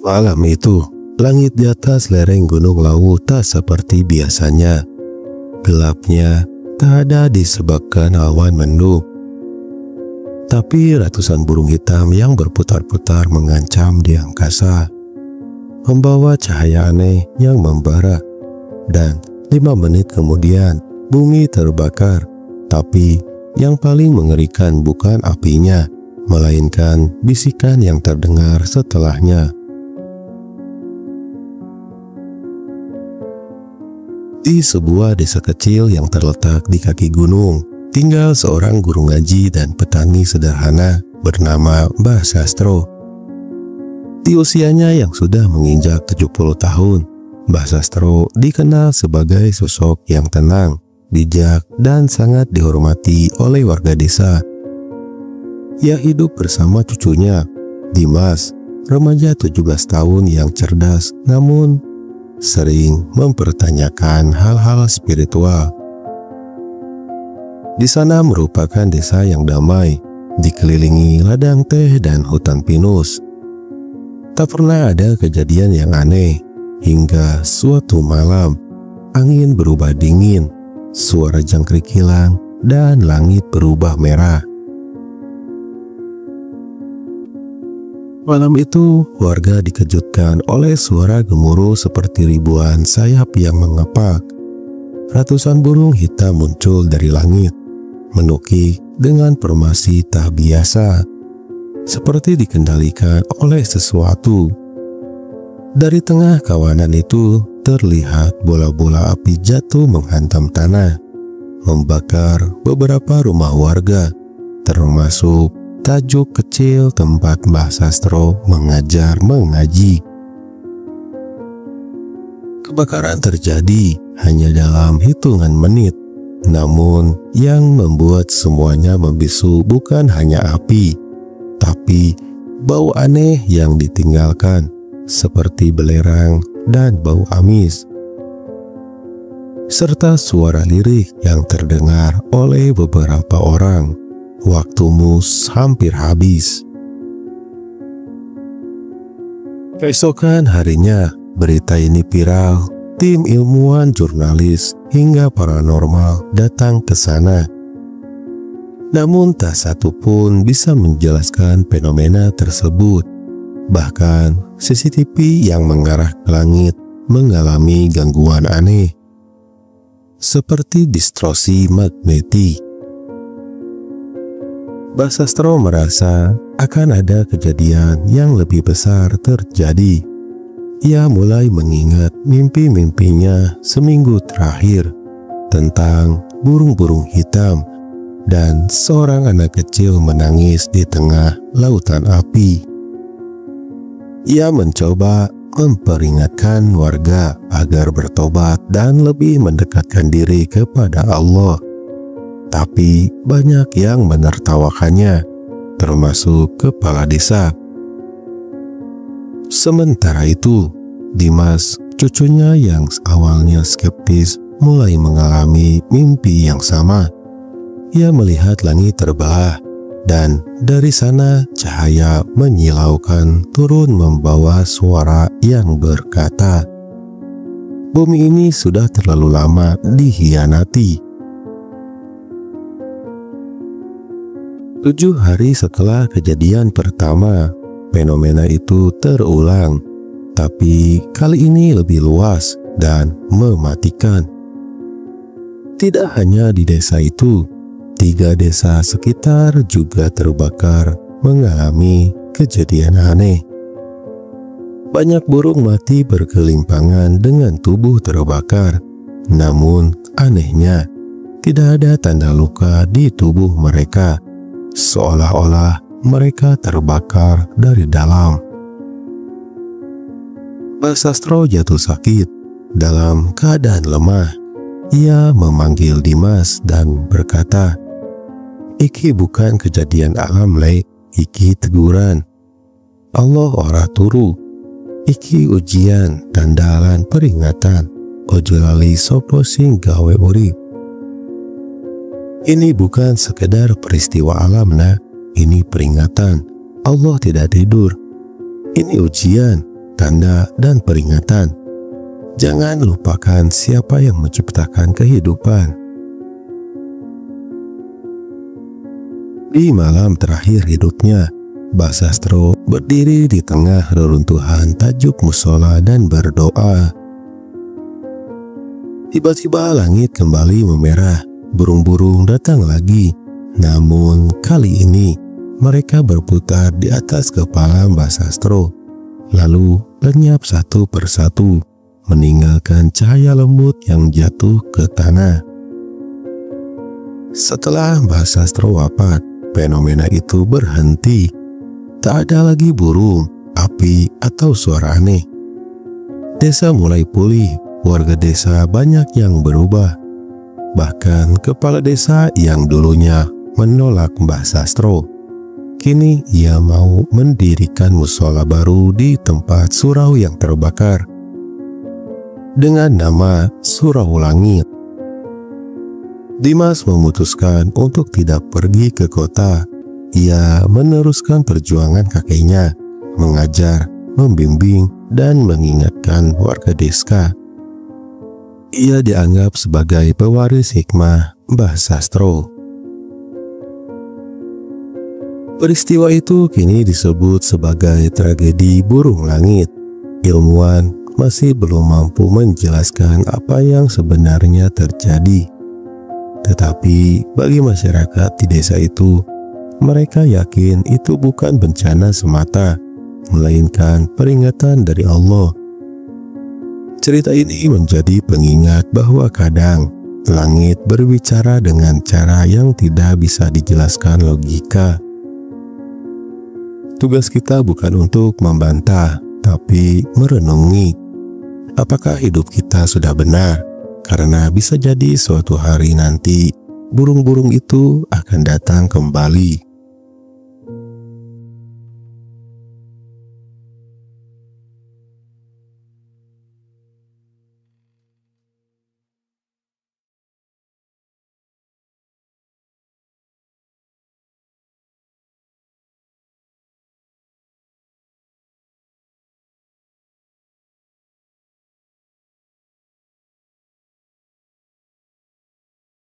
Malam itu, langit di atas lereng Gunung Lawu tak seperti biasanya. Gelapnya tak ada disebabkan awan mendung, tapi ratusan burung hitam yang berputar-putar mengancam di angkasa, membawa cahaya aneh yang membara. Dan 5 menit kemudian, bumi terbakar. Tapi yang paling mengerikan bukan apinya, melainkan bisikan yang terdengar setelahnya. Di sebuah desa kecil yang terletak di kaki gunung, tinggal seorang guru ngaji dan petani sederhana bernama Mbah Sastro. Di usianya yang sudah menginjak 70 tahun, Mbah Sastro dikenal sebagai sosok yang tenang, bijak, dan sangat dihormati oleh warga desa. Ia hidup bersama cucunya, Dimas, remaja 17 tahun yang cerdas namun sering mempertanyakan hal-hal spiritual. Di sana merupakan desa yang damai, dikelilingi ladang teh dan hutan pinus. Tak pernah ada kejadian yang aneh, hingga suatu malam angin berubah dingin, suara jangkrik hilang, dan langit berubah merah. Malam itu, warga dikejutkan oleh suara gemuruh seperti ribuan sayap yang mengepak. Ratusan burung hitam muncul dari langit, menukik dengan formasi tak biasa, seperti dikendalikan oleh sesuatu. Dari tengah kawanan itu, terlihat bola-bola api jatuh menghantam tanah, membakar beberapa rumah warga, termasuk tajuk kecil tempat Mbah Sastro mengajar mengaji. Kebakaran terjadi hanya dalam hitungan menit, namun yang membuat semuanya membisu bukan hanya api, tapi bau aneh yang ditinggalkan, seperti belerang dan bau amis, serta suara lirik yang terdengar oleh beberapa orang. Waktumu hampir habis. Keesokan harinya, berita ini viral. Tim ilmuwan, jurnalis, hingga paranormal datang ke sana. Namun tak satu pun bisa menjelaskan fenomena tersebut. Bahkan CCTV yang mengarah ke langit mengalami gangguan aneh, seperti distorsi magnetik. Mbah Sastro merasa akan ada kejadian yang lebih besar terjadi. Ia mulai mengingat mimpi-mimpinya seminggu terakhir tentang burung-burung hitam dan seorang anak kecil menangis di tengah lautan api. Ia mencoba memperingatkan warga agar bertobat dan lebih mendekatkan diri kepada Allah. Tapi banyak yang menertawakannya, termasuk kepala desa. Sementara itu, Dimas, cucunya yang awalnya skeptis, mulai mengalami mimpi yang sama. Ia melihat langit terbelah, dan dari sana cahaya menyilaukan turun membawa suara yang berkata, "Bumi ini sudah terlalu lama dikhianati." 7 hari setelah kejadian pertama, fenomena itu terulang, tapi kali ini lebih luas dan mematikan. Tidak hanya di desa itu, 3 desa sekitar juga terbakar mengalami kejadian aneh. Banyak burung mati berkelimpangan dengan tubuh terbakar, namun anehnya tidak ada tanda luka di tubuh mereka, seolah-olah mereka terbakar dari dalam. Mbah Sastro jatuh sakit. Dalam keadaan lemah, ia memanggil Dimas dan berkata, "Iki bukan kejadian alam le, iki teguran. Allah ora turu. Iki ujian dan dalan peringatan. Ojo lali sopo sing gawe urip. Ini bukan sekedar peristiwa alam, nak. Ini peringatan. Allah tidak tidur. Ini ujian. tanda, dan peringatan. Jangan lupakan siapa yang menciptakan kehidupan. Di malam terakhir hidupnya, Mbah Sastro berdiri di tengah reruntuhan tajuk musola dan berdoa. Tiba-tiba langit kembali memerah, burung-burung datang lagi. Namun kali ini mereka berputar di atas kepala Mbah Sastro, lalu lenyap satu persatu, meninggalkan cahaya lembut yang jatuh ke tanah. Setelah Mbah Sastro wafat, fenomena itu berhenti. Tak ada lagi burung, api, atau suara aneh. Desa mulai pulih, warga desa banyak yang berubah. Bahkan kepala desa yang dulunya menolak Mbah Sastro, kini ia mau mendirikan musola baru di tempat surau yang terbakar dengan nama Surau Langit. Dimas memutuskan untuk tidak pergi ke kota. Ia meneruskan perjuangan kakeknya, mengajar, membimbing, dan mengingatkan warga desa. Ia dianggap sebagai pewaris hikmah Mbah Sastro. Peristiwa itu kini disebut sebagai tragedi burung langit. Ilmuwan masih belum mampu menjelaskan apa yang sebenarnya terjadi. Tetapi bagi masyarakat di desa itu, mereka yakin itu bukan bencana semata, melainkan peringatan dari Allah. Cerita ini menjadi pengingat bahwa kadang langit berbicara dengan cara yang tidak bisa dijelaskan logika. Tugas kita bukan untuk membantah, tapi merenungi. Apakah hidup kita sudah benar? Karena bisa jadi suatu hari nanti burung-burung itu akan datang kembali.